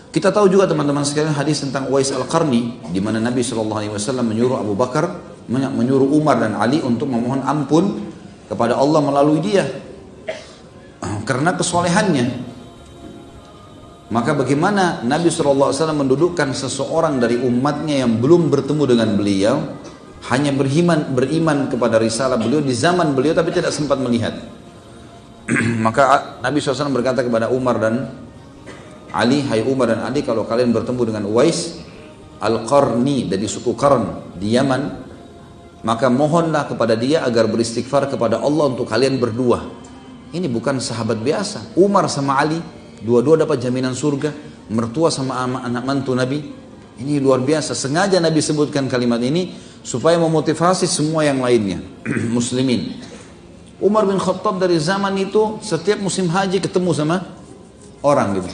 Kita tahu juga teman-teman sekalian hadis tentang Uwais Al-Qarni, di mana Nabi SAW menyuruh Abu Bakar, menyuruh Umar dan Ali untuk memohon ampun kepada Allah melalui dia karena kesolehannya. Maka bagaimana Nabi SAW mendudukkan seseorang dari umatnya yang belum bertemu dengan beliau, hanya beriman kepada risalah beliau di zaman beliau tapi tidak sempat melihat. Maka Nabi SAW berkata kepada Umar dan Ali, hai Umar dan Ali, kalau kalian bertemu dengan Uwais Al-Qarni dari suku Qarn di Yaman, maka mohonlah kepada dia agar beristighfar kepada Allah untuk kalian berdua. Ini bukan sahabat biasa. Umar sama Ali, dua-dua dapat jaminan surga. Mertua sama anak mantu Nabi. Ini luar biasa. Sengaja Nabi sebutkan kalimat ini supaya memotivasi semua yang lainnya. Muslimin. Umar bin Khattab dari zaman itu setiap musim haji ketemu sama orang gitu.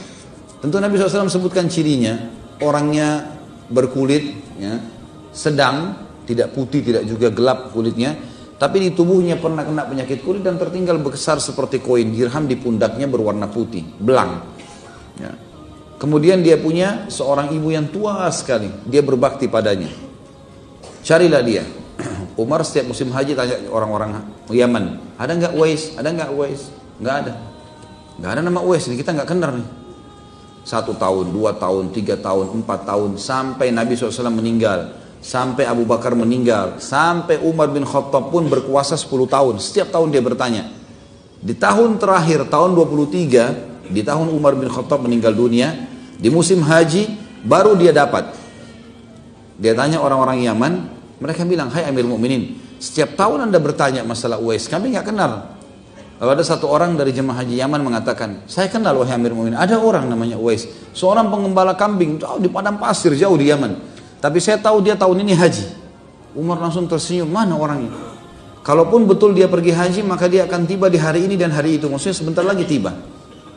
Tentu Nabi SAW sebutkan cirinya, orangnya berkulit, ya, sedang, tidak putih, tidak juga gelap kulitnya, tapi di tubuhnya pernah kena penyakit kulit dan tertinggal besar seperti koin dirham di pundaknya berwarna putih, belang. Ya. Kemudian dia punya seorang ibu yang tua sekali, dia berbakti padanya. Carilah dia. Umar setiap musim haji tanya orang-orang Yaman, ada nggak Uwais? Ada nggak Uwais? Nggak ada. Nggak ada nama Uwais, ini kita nggak kenal nih. 1 tahun, 2 tahun, 3 tahun, 4 tahun, sampai Nabi SAW meninggal, sampai Abu Bakar meninggal, sampai Umar bin Khattab pun berkuasa 10 tahun. Setiap tahun dia bertanya. Di tahun terakhir, tahun 23, di tahun Umar bin Khattab meninggal dunia, di musim haji, baru dia dapat. Dia tanya orang-orang Yaman, mereka bilang, hai Amir Mu'minin, setiap tahun Anda bertanya masalah Uwais, kami nggak kenal. Lalu ada satu orang dari jemaah haji Yaman mengatakan, saya kenal wahai Amir Mu'minin, ada orang namanya Uwais, seorang pengembala kambing di padang pasir jauh di Yaman. Tapi saya tahu dia tahun ini haji. Umar langsung tersenyum, mana orangnya? Kalaupun betul dia pergi haji, maka dia akan tiba di hari ini dan hari itu. Maksudnya sebentar lagi tiba.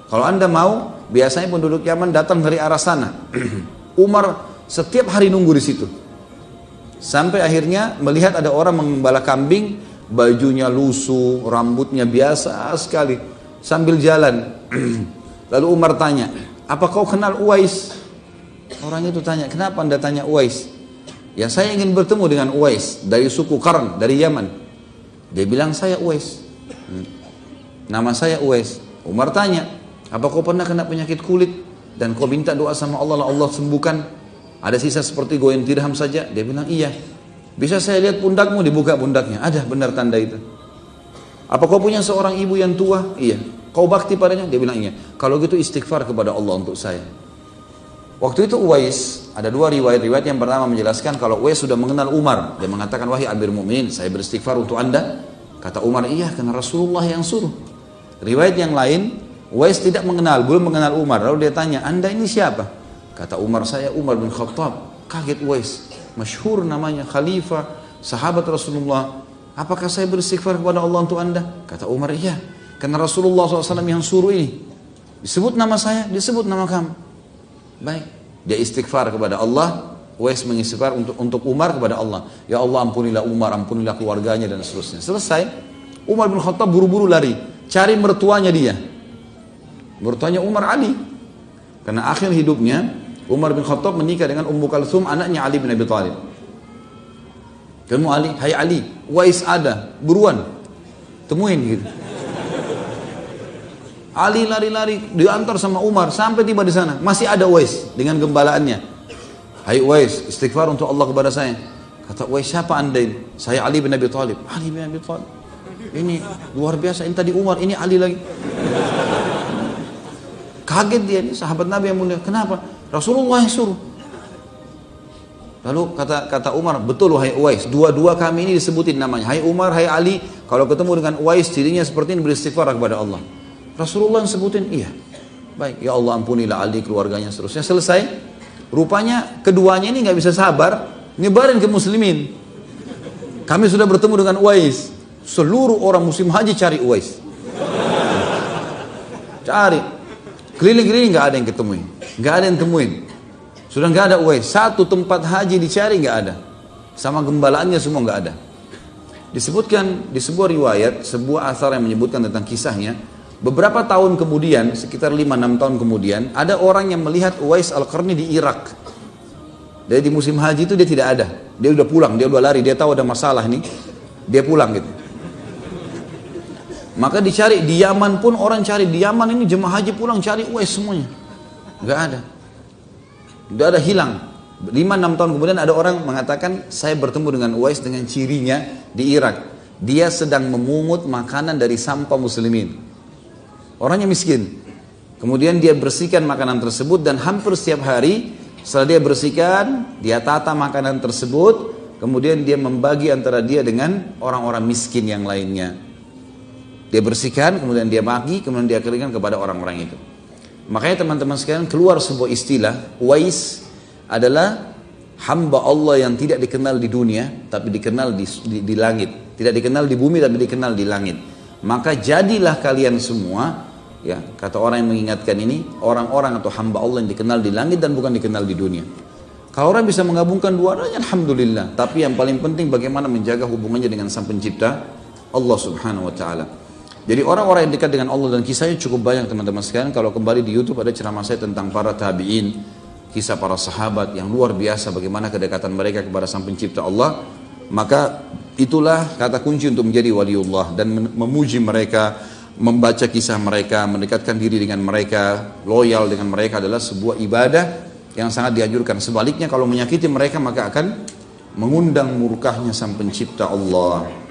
Kalau Anda mau, biasanya penduduk Yaman datang dari arah sana. Umar setiap hari nunggu di situ. Sampai akhirnya melihat ada orang mengembala kambing, bajunya lusuh, rambutnya biasa sekali, sambil jalan. Lalu Umar tanya, apa kau kenal Uwais? Orang itu tanya, kenapa Anda tanya Uwais? Ya saya ingin bertemu dengan Uwais dari suku Qarn, dari Yaman. Dia bilang, saya Uwais. Nama saya Uwais. Umar tanya, apa kau pernah kena penyakit kulit dan kau minta doa sama Allah, Allah sembuhkan? Ada sisa seperti goyang dirham saja? Dia bilang, iya. Bisa saya lihat pundakmu? Dibuka pundaknya, ada benar tanda itu. Apa kau punya seorang ibu yang tua? Iya. Kau bakti padanya? Dia bilang iya. Kalau gitu istighfar kepada Allah untuk saya. Waktu itu Uwais, ada dua riwayat yang pertama menjelaskan kalau Uwais sudah mengenal Umar. Dia mengatakan, wahai Amir Mu'minin, saya beristighfar untuk anda. Kata Umar, iya karena Rasulullah yang suruh. Riwayat yang lain, Uwais tidak mengenal, belum mengenal Umar. Lalu dia tanya, anda ini siapa? Kata Umar, saya Umar bin Khattab. Kaget Uwais. Masyhur namanya, khalifah, sahabat Rasulullah. Apakah saya beristighfar kepada Allah untuk anda? Kata Umar, iya. Karena Rasulullah SAW yang suruh ini. Disebut nama saya, disebut nama kamu. Baik. Dia istighfar kepada Allah. Uwais mengistighfar untuk Umar kepada Allah. Ya Allah, ampunilah Umar, ampunilah keluarganya dan seterusnya. Selesai. Umar bin Khattab buru-buru lari. Cari mertuanya dia. Mertuanya Umar Ali. Karena akhir hidupnya Umar bin Khattab menikah dengan Ummu Kalthum, anaknya Ali bin Abi Thalib. Kamu Ali, hai Ali, Uwais ada, buruan, temuin gitu. Ali lari-lari, diantar sama Umar, sampai tiba di sana, masih ada Uwais dengan gembalaannya. Hai Uwais, istighfar untuk Allah kepada saya. Kata Uwais, siapa anda ini? Saya Ali bin Abi Thalib. Ali bin Abi Thalib. Ini luar biasa, ini tadi Umar, ini Ali lagi. Kaget dia, ini sahabat Nabi yang mulia. Kenapa? Rasulullah yang suruh. Lalu kata Umar, betul wahai Uwais, dua-dua kami ini disebutin namanya. Hai Umar, hai Ali, kalau ketemu dengan Uwais cirinya seperti ini, beristighfar kepada Allah. Rasulullah yang sebutin, iya. Baik, ya Allah ampunilah Ali, keluarganya, seterusnya. Selesai. Rupanya keduanya ini nggak bisa sabar, nyebarin ke muslimin. Kami sudah bertemu dengan Uwais. Seluruh orang musim haji cari Uwais. Cari. Keliling-keliling nggak ada yang ketemuin. Nggak ada yang temuin. Sudah nggak ada Uwais. Satu tempat haji dicari nggak ada. Sama gembalaannya semua nggak ada. Disebutkan di sebuah riwayat, sebuah athar yang menyebutkan tentang kisahnya, Beberapa tahun kemudian, sekitar 5-6 tahun kemudian, ada orang yang melihat Uwais Al-Qarni di Irak. Jadi di musim haji itu dia tidak ada. Dia udah pulang, dia udah lari, dia tahu ada masalah nih. Dia pulang gitu. Maka dicari di Yaman pun, orang cari di Yaman ini jemaah haji pulang cari Uwais semuanya. Gak ada. Udah ada, hilang. 5-6 tahun kemudian ada orang mengatakan, saya bertemu dengan Uwais dengan cirinya di Irak. Dia sedang memungut makanan dari sampah muslimin. Orangnya miskin. Kemudian dia bersihkan makanan tersebut dan hampir setiap hari setelah dia bersihkan, dia tata makanan tersebut, kemudian dia membagi antara dia dengan orang-orang miskin yang lainnya. Dia bersihkan, kemudian dia bagi, kemudian dia keringkan kepada orang-orang itu. Makanya teman-teman sekalian, keluar sebuah istilah, Uwais adalah hamba Allah yang tidak dikenal di dunia, tapi dikenal di langit. Tidak dikenal di bumi, tapi dikenal di langit. Maka jadilah kalian semua, ya, kata orang yang mengingatkan ini, orang-orang atau hamba Allah yang dikenal di langit dan bukan dikenal di dunia. Kalau orang bisa menggabungkan dua-duanya, alhamdulillah. Tapi yang paling penting bagaimana menjaga hubungannya dengan Sang Pencipta, Allah Subhanahu wa taala. Jadi orang-orang yang dekat dengan Allah, dan kisahnya cukup banyak teman-teman sekalian. Kalau kembali di YouTube ada ceramah saya tentang para tabi'in, kisah para sahabat yang luar biasa bagaimana kedekatan mereka kepada Sang Pencipta Allah. Maka itulah kata kunci untuk menjadi waliullah, dan memuji mereka, membaca kisah mereka, mendekatkan diri dengan mereka, loyal dengan mereka adalah sebuah ibadah yang sangat dianjurkan. Sebaliknya kalau menyakiti mereka maka akan mengundang murkahnya Sang Pencipta Allah.